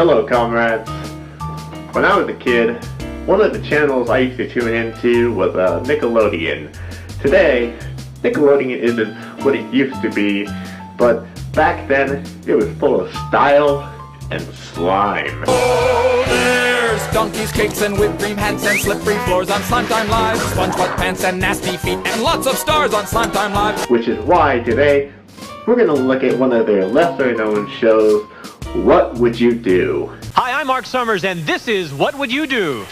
Hello, comrades. When I was a kid, one of the channels I used to tune into was Nickelodeon. Today, Nickelodeon isn't what it used to be, but back then, it was full of style and slime. Oh, there's donkeys, cakes, and whipped cream, hats, and slippery floors on Slime Time Live. Sponge pants and nasty feet, and lots of stars on Slime Time Live. Which is why today, we're going to look at one of their lesser-known shows, What Would You Do? Hi, I'm Mark Summers, and this is What Would You Do? What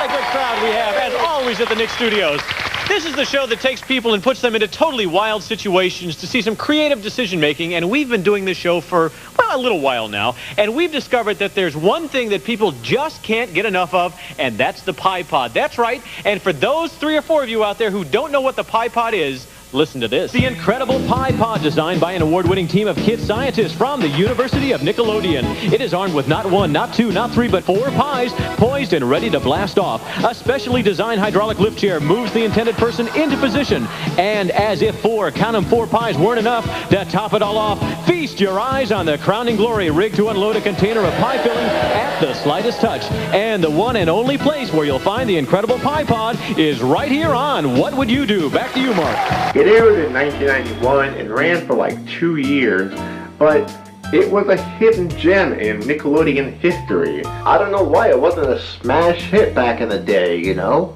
a good crowd we have, as always, at the Nick Studios. This is the show that takes people and puts them into totally wild situations to see some creative decision-making, and we've been doing this show for, well, a little while now, and we've discovered that there's one thing that people just can't get enough of, and that's the Pie Pod. That's right, and for those 3 or 4 of you out there who don't know what the Pie Pod is, listen to this. The incredible Pie Pod, designed by an award-winning team of kid scientists from the University of Nickelodeon. It is armed with not 1, not 2, not 3, but 4 pies, poised and ready to blast off. A specially designed hydraulic lift chair moves the intended person into position. And as if 4 pies weren't enough, to top it all off, feast your eyes on the crowning glory rigged to unload a container of pie filling at the slightest touch. And the one and only place where you'll find the incredible Pie Pod is right here on What Would You Do? Back to you, Mark. It aired in 1991 and ran for like 2 years, but it was a hidden gem in Nickelodeon history. I don't know why it wasn't a smash hit back in the day, you know?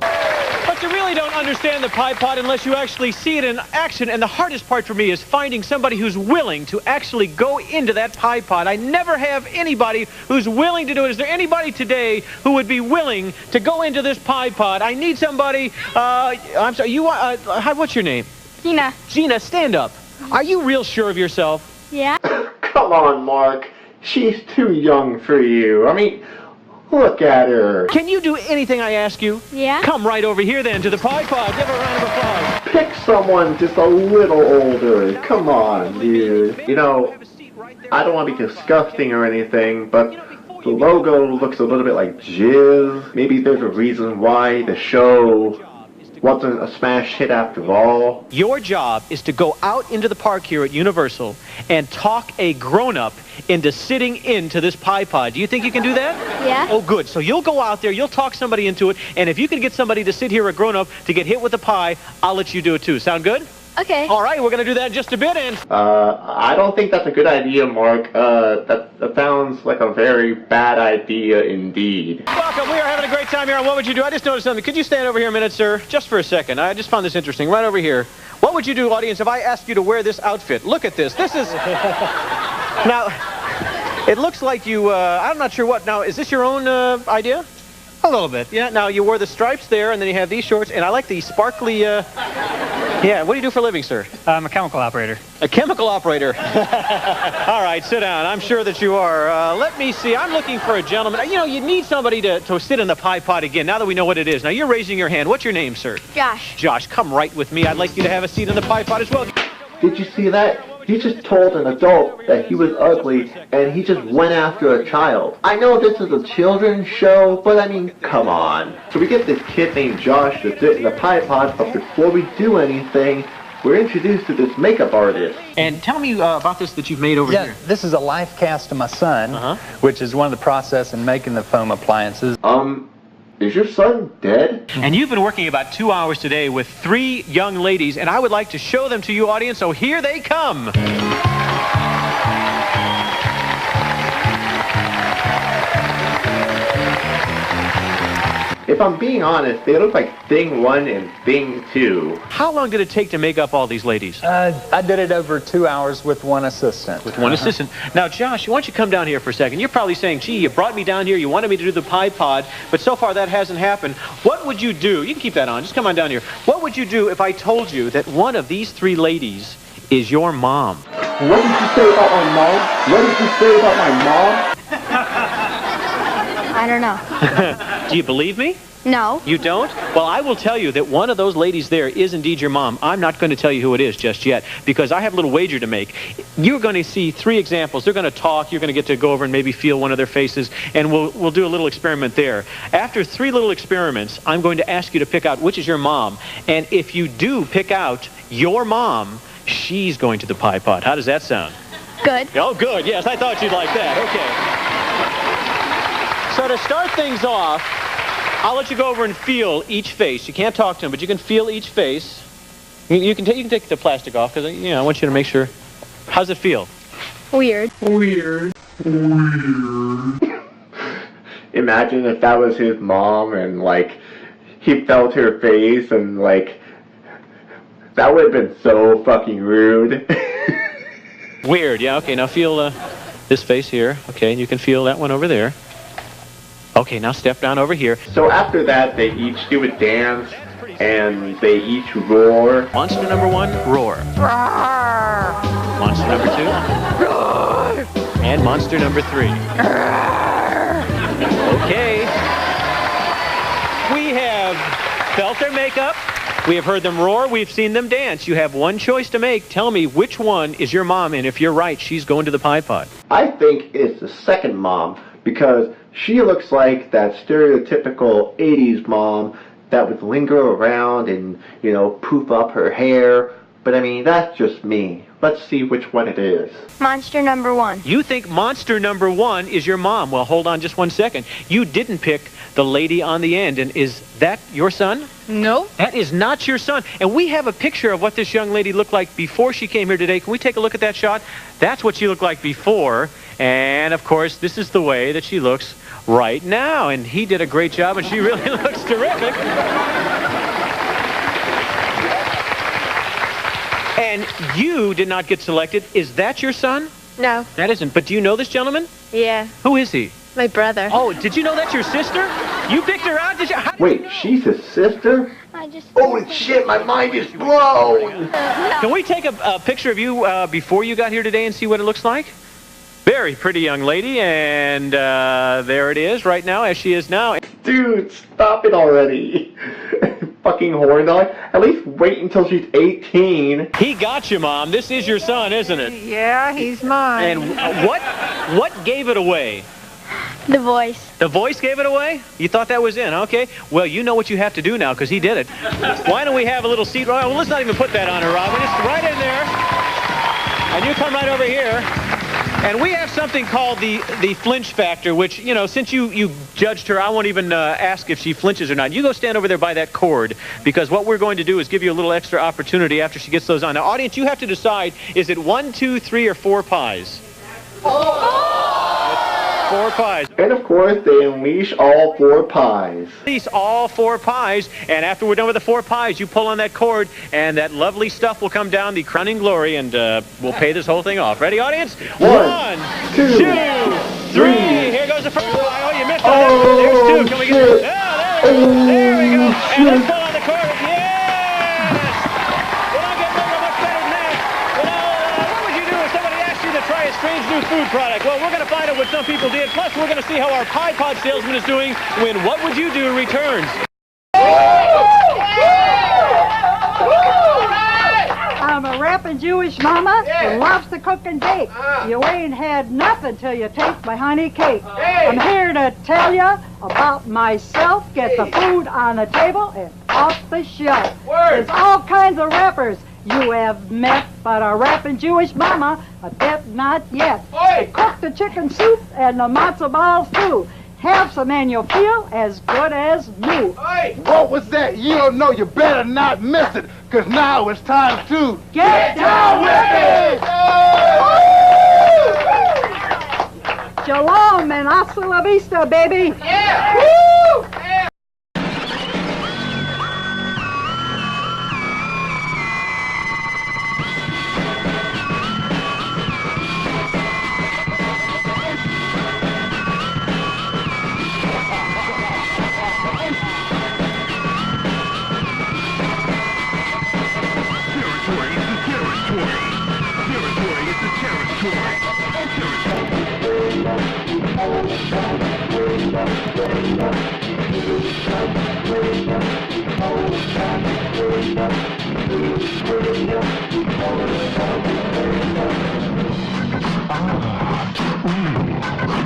But you really don't understand the Pie Pod unless you actually see it in action, and the hardest part for me is finding somebody who's willing to actually go into that Pie Pod. I never have anybody who's willing to do it. Is there anybody today who would be willing to go into this Pie Pod? I need somebody, I'm sorry, what's your name? Gina. Gina, stand up. Are you real sure of yourself? Yeah. Come on, Mark. She's too young for you. I mean, look at her. Can you do anything I ask you? Yeah. Come right over here then to the Pie Pod. Give her a round of applause. Pick someone just a little older. Come on, dude. You know, I don't want to be disgusting or anything, but the logo looks a little bit like jizz. Maybe there's a reason why the show wasn't a smash hit after all. Your job is to go out into the park here at Universal and talk a grown-up into sitting into this Pie Pod. Do you think you can do that? Yeah. Oh, good. So you'll go out there, you'll talk somebody into it, and if you can get somebody to sit here, a grown-up, to get hit with a pie, I'll let you do it too. Sound good? Okay. All right, we're going to do that in just a bit, and... I don't think that's a good idea, Mark. That sounds like a very bad idea indeed. Welcome. We are having a great time here on What Would You Do? I just noticed something. Could you stand over here a minute, sir? Just for a second. I just found this interesting. Right over here. What would you do, audience, if I asked you to wear this outfit? Look at this. This is... Now, it looks like you... I'm not sure what. Now, is this your own idea? A little bit. Yeah. Now, you wore the stripes there, and then you have these shorts, and I like the sparkly... Yeah, what do you do for a living, sir? I'm a chemical operator. A chemical operator. All right, sit down. I'm sure that you are. Let me see. I'm looking for a gentleman. You know, you need somebody to sit in the Pie Pod again, now that we know what it is. Now, you're raising your hand. What's your name, sir? Josh. Josh, come right with me. I'd like you to have a seat in the Pie Pod as well. Did you see that? He just told an adult that he was ugly, and he just went after a child. I know this is a children's show, but I mean, come on. So we get this kid named Josh to sit in the Pie Pod, but before we do anything, we're introduced to this makeup artist. And tell me about this that you've made over here. This is a life cast of my son, which is one of the process in making the foam appliances. Is your son dead? And you've been working about 2 hours today with 3 young ladies, and I would like to show them to you, audience, so here they come. If I'm being honest, they look like Thing 1 and Thing 2. How long did it take to make up all these ladies? I did it over 2 hours with one assistant. With one assistant. Now, Josh, why don't you come down here for a second? You're probably saying, gee, you brought me down here, you wanted me to do the Pie Pod, but so far that hasn't happened. What would you do? You can keep that on. Just come on down here. What would you do if I told you that one of these 3 ladies is your mom? What did you say about my mom? What did you say about my mom? I don't know. Do you believe me? No. You don't? Well, I will tell you that one of those ladies there is indeed your mom. I'm not going to tell you who it is just yet, because I have a little wager to make. You're going to see 3 examples. They're going to talk. You're going to get to go over and maybe feel one of their faces, and we'll do a little experiment there. After 3 little experiments, I'm going to ask you to pick out which is your mom. And if you do pick out your mom, she's going to the Pie Pod. How does that sound? Good. Oh, good. Yes, I thought you'd like that. Okay. So to start things off, I'll let you go over and feel each face. You can't talk to them, but you can feel each face. You can take the plastic off because I want you to make sure. How's it feel? Weird. Weird. Imagine if that was his mom and, like, he felt her face and, like, that would have been so fucking rude. Weird, yeah. Okay, now feel this face here. Okay, and you can feel that one over there. Okay, now step down over here. So after that, they each do a dance and they each roar. Monster number 1, roar. Monster number 2, roar. And monster number 3. Okay. We have felt their makeup. We have heard them roar. We've seen them dance. You have one choice to make. Tell me which one is your mom, and if you're right, she's going to the Pie Pod. I think it's the second mom because she looks like that stereotypical 80s mom that would linger around and, poof up her hair. But I mean, that's just me. Let's see which one it is. Monster number 1. You think monster number 1 is your mom. Well, hold on just one second. You didn't pick the lady on the end, and is that your son? No. That is not your son. And we have a picture of what this young lady looked like before she came here today. Can we take a look at that shot? That's what she looked like before. And, of course, this is the way that she looks right now. And he did a great job, and she really looks terrific. And you did not get selected. Is that your son? No. That isn't. But do you know this gentleman? Yeah. Who is he? My brother. Oh, did you know that's your sister? You picked her out? Did you? Wait, she's his sister? Holy shit, my mind is blown! Can we take a picture of you before you got here today and see what it looks like? Very pretty young lady, and there it is right now, as she is now. Dude, stop it already. Fucking horn dog. At least wait until she's 18. He got you, Mom. This is your son, isn't it? Yeah, he's mine. And what gave it away? The voice. The voice gave it away? You thought that was in, okay. Well, you know what you have to do now, because he did it. Why don't we have a little seat? Well, let's not even put that on her, Robin. Just right in there. And you come right over here. And we have something called the flinch factor, which, since you judged her, I won't even ask if she flinches or not. You go stand over there by that cord, because what we're going to do is give you a little extra opportunity after she gets those on. Now, audience, you have to decide, is it 1, 2, 3, or 4 pies? 4 pies. And of course, they unleash all 4 pies. Release all 4 pies, and after we're done with the 4 pies, you pull on that cord, and that lovely stuff will come down, the crowning glory, and we'll pay this whole thing off. Ready, audience? 1, 2, 3. Here goes the first one. Oh, you missed on that one. There's 2. Can we get it? There we go. And let's pull on the cord. Yes! We'll not get much better than that. What would you do if somebody asked you to try a strange new food product? Well, we're going to find out what some people did. Plus, we're going to see how our Pie Pod salesman is doing when What Would You Do returns. I'm a rapping Jewish mama who loves to cook and bake. You ain't had nothing till you taste my honey cake. I'm here to tell you about myself. Get the food on the table and off the shelf. There's all kinds of rappers you have met, but a rapping Jewish mama, I bet not yet. I cook the chicken soup and the matzo balls too. Have some and you'll feel as good as new. What was that? You don't know. You better not miss it, because now it's time to Get down with it! Shalom and hasta la vista, baby! Yeah! Woo!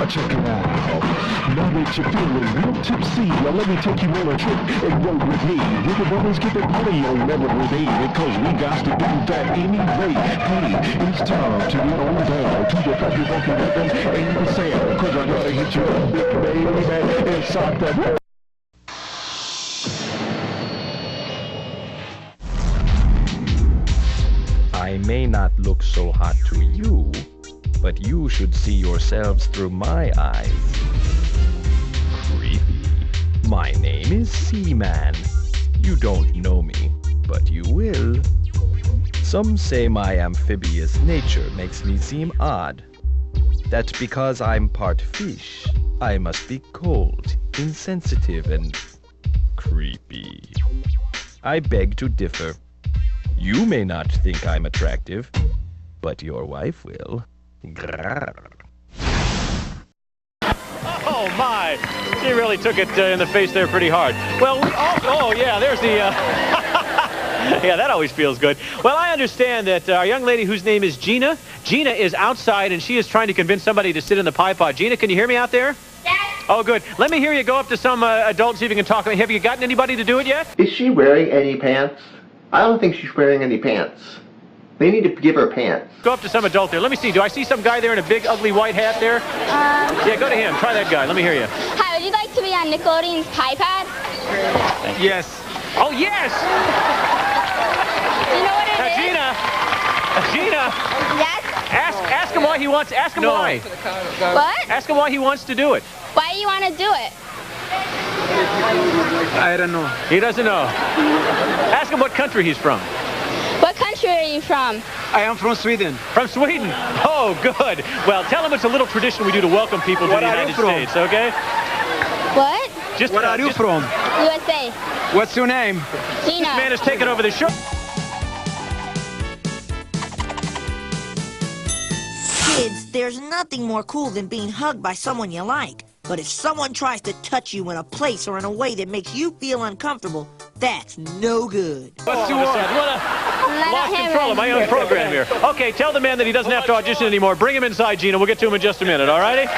Check it out. Now that you're feeling real tipsy, now let me take you on a trip and roll with me. We can always get the party on every day because we got to do that anyway. Hey, it's time to get on down to the funky funky rhythm and the sound, cause I gotta hit you up, big baby, inside the... I may not look so hot to you, but you should see yourselves through my eyes. Creepy. My name is Seaman. You don't know me, but you will. Some say my amphibious nature makes me seem odd. That's because I'm part fish. I must be cold, insensitive, and creepy. I beg to differ. You may not think I'm attractive, but your wife will. Grrr. Oh my! She really took it in the face there pretty hard. Well, oh yeah, there's the... yeah, that always feels good. Well, I understand that our young lady whose name is Gina, Gina is outside and she is trying to convince somebody to sit in the pie pod. Gina, can you hear me out there? Yes. Oh, good. Let me hear you go up to some adult and see if you can talk. Have you gotten anybody to do it yet? Is she wearing any pants? I don't think she's wearing any pants. They need to give her pants. Go up to some adult there. Let me see. Do I see some guy there in a big, ugly white hat there? Yeah, go to him. Try that guy. Let me hear you. Hi, would you like to be on Nickelodeon's Pie Pad? Yes. Oh, yes! You know what it is? Gina! Yes? Ask him why he wants... Ask him why. What? Ask him why he wants to do it. Why do you want to do it? I don't know. He doesn't know. Ask him what country he's from. What country are you from? I am from Sweden. From Sweden? Oh, good. Well, tell him it's a little tradition we do to welcome people to the United States, okay? What? Where are you from? USA. What's your name? Gina. This man has taken over the show. Kids, there's nothing more cool than being hugged by someone you like. But if someone tries to touch you in a place or in a way that makes you feel uncomfortable, that's no good. What's too hard? Lost control of my own program here. Okay, tell the man that he doesn't have to audition anymore. Bring him inside, Gina. We'll get to him in just a minute, all righty?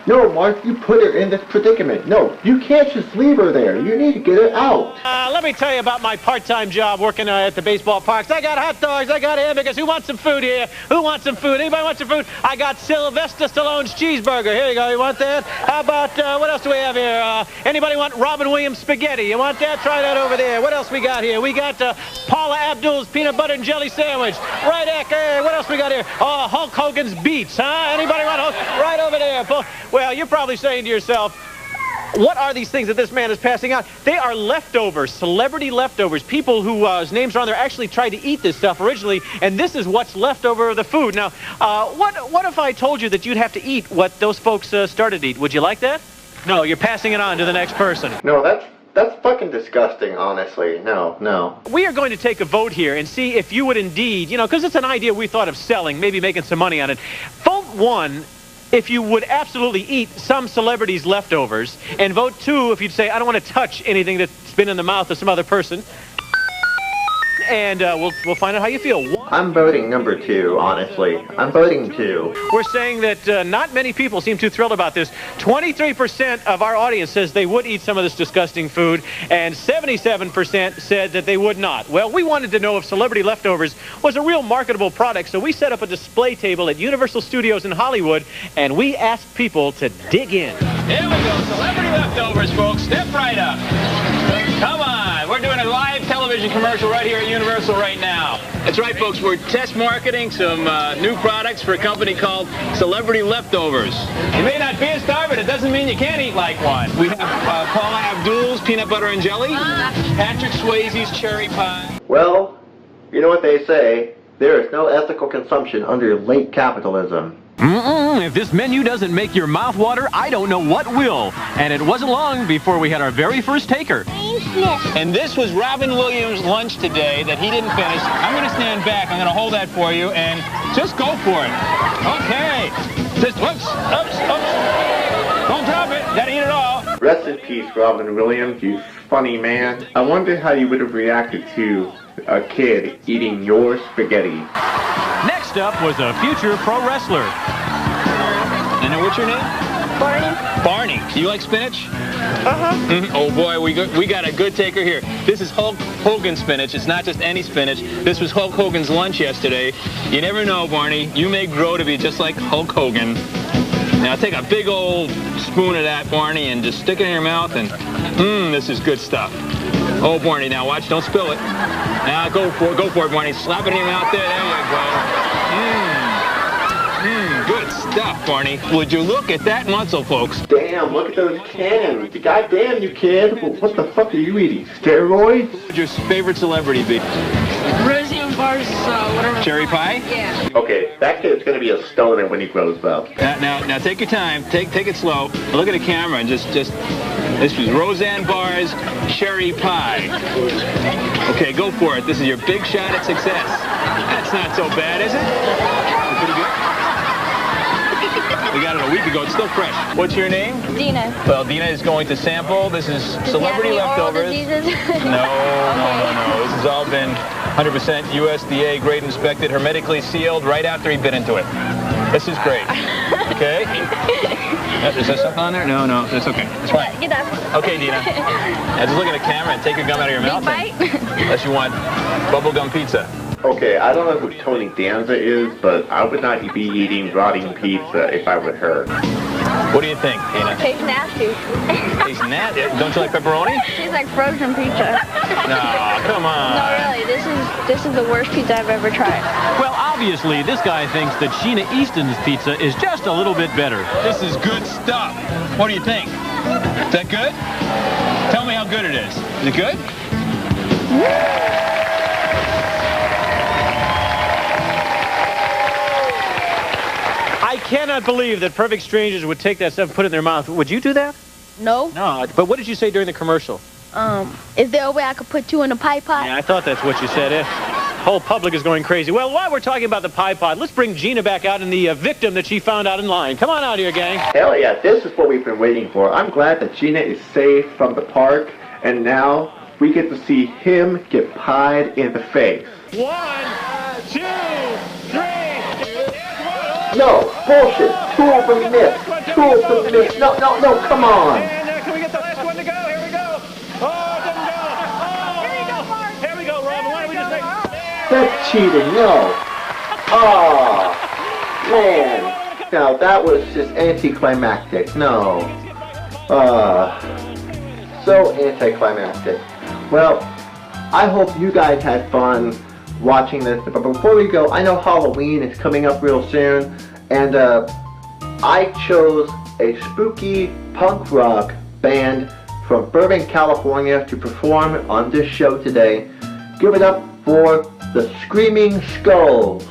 No, Mark, you put her in this predicament. No, you can't just leave her there. You need to get her out. Let me tell you about my part-time job working at the baseball parks. I got hot dogs, I got hamburgers. Who wants some food here? Who wants some food? Anybody want some food? I got Sylvester Stallone's cheeseburger. Here you go. You want that? How about, what else do we have here? Anybody want Robin Williams spaghetti? You want that? Try that over there. What else we got here? We got Paula Abdul's peanut butter and jelly sandwich. Right there. Hey, what else we got here? Oh, Hulk Hogan's beets, huh? Anybody want Hulk? Right over there. Well, you're probably saying to yourself, what are these things that this man is passing out? They are leftovers, celebrity leftovers. People whose names are on there actually tried to eat this stuff originally, and this is what's left over of the food. Now, what if I told you that you'd have to eat what those folks started to eat? Would you like that? No, you're passing it on to the next person. No, that's fucking disgusting, honestly. No. We are going to take a vote here and see if you would indeed, because it's an idea we thought of selling, maybe making some money on it. Vote 1 if you would absolutely eat some celebrity's leftovers, and vote 2 if you'd say, I don't want to touch anything that's been in the mouth of some other person. And we'll find out how you feel. I'm voting number 2, honestly. I'm voting 2. We're saying that not many people seem too thrilled about this. 23% of our audience says they would eat some of this disgusting food, and 77% said that they would not. Well, we wanted to know if celebrity leftovers was a real marketable product, so we set up a display table at Universal Studios in Hollywood, and we asked people to dig in. Here we go, celebrity leftovers, folks. Step right up. Come on, we're doing a live television commercial right here at Universal right now. That's right, folks, we're test marketing some new products for a company called Celebrity Leftovers. You may not be a star, but it doesn't mean you can't eat like one. We have Paula Abdul's peanut butter and jelly, Patrick Swayze's cherry pie. Well, you know what they say, there is no ethical consumption under late capitalism. If this menu doesn't make your mouth water, I don't know what will. And it wasn't long before we had our very first taker. And this was Robin Williams' lunch today that he didn't finish. I'm going to stand back. I'm going to hold that for you, and just go for it. Okay. Just whoops, oops. Don't drop it. Got to eat it all. Rest in peace, Robin Williams, you funny man. I wonder how you would have reacted to a kid eating your spaghetti. Next Next up was a future pro wrestler. And then what's your name? Barney. Barney. You like spinach? Oh boy, we got a good taker here. This is Hulk Hogan spinach. It's not just any spinach. This was Hulk Hogan's lunch yesterday. You never know, Barney. You may grow to be just like Hulk Hogan. Now take a big old spoon of that, Barney, and just stick it in your mouth, and this is good stuff. Oh, Barney, now watch, don't spill it. Now go for it, Barney. Slap it in your mouth there. There you go. Good stuff, Barney. Would you look at that muscle, folks? Damn, look at those cans. Goddamn, you kid. What the fuck are you eating? Steroids? What would your favorite celebrity be? Roseanne Barr's, whatever. Cherry pie? Yeah. Okay, that kid's gonna be a stoner when he grows up. Now take your time. Take it slow. Look at the camera and just. This was Roseanne Barr's cherry pie. Okay, go for it. This is your big shot at success. That's not so bad, is it? Pretty good. We got it a week ago. It's still fresh. What's your name? Dina. Well, Dina is going to sample. This is celebrity leftovers. No. This has all been 100% USDA grade inspected, hermetically sealed right after he bit into it. This is great. Okay? Is there something on there? No, that's okay. It's fine. Get up. Okay, Dina. Now just look at the camera and take your gum out of your mouth. Bite. Unless you want bubblegum pizza. Okay, I don't know who Tony Danza is, but I would not be eating rotting pizza if I were her. What do you think, Dina? Tastes nasty. Tastes nasty? Don't you like pepperoni? Tastes like frozen pizza. No, come on. No, really. This is the worst pizza I've ever tried. Well, obviously, this guy thinks that Sheena Easton's pizza is just a little bit better. This is good stuff. What do you think? Is that good? Tell me how good it is. Is it good? I cannot believe that perfect strangers would take that stuff and put it in their mouth. Would you do that? No. No. But what did you say during the commercial? Is there a way I could put two in a pie pot? Yeah, I thought that's what you said. Whole public is going crazy. Well, while we're talking about the pie pot, let's bring Gina back out and the victim that she found out in line. Come on out here, gang. Hell yeah, this is what we've been waiting for. I'm glad that Gina is safe from the park, and now we get to see him get pied in the face. 1, 2, 3. No, bullshit. 2 from the miss. 2 from the miss. No, come on. And can we get the last one to go? Here we go. Oh, it doesn't go. Oh, here you go, Mark. Here we go, Robin. Why don't we just make... That's cheating, no. Oh, man. Now, that was just anticlimactic. No. So anticlimactic. Well, I hope you guys had fun watching this, but before we go, I know Halloween is coming up real soon, and I chose a spooky punk rock band from Burbank, California to perform on this show today. Give it up for the Screaming Skulls.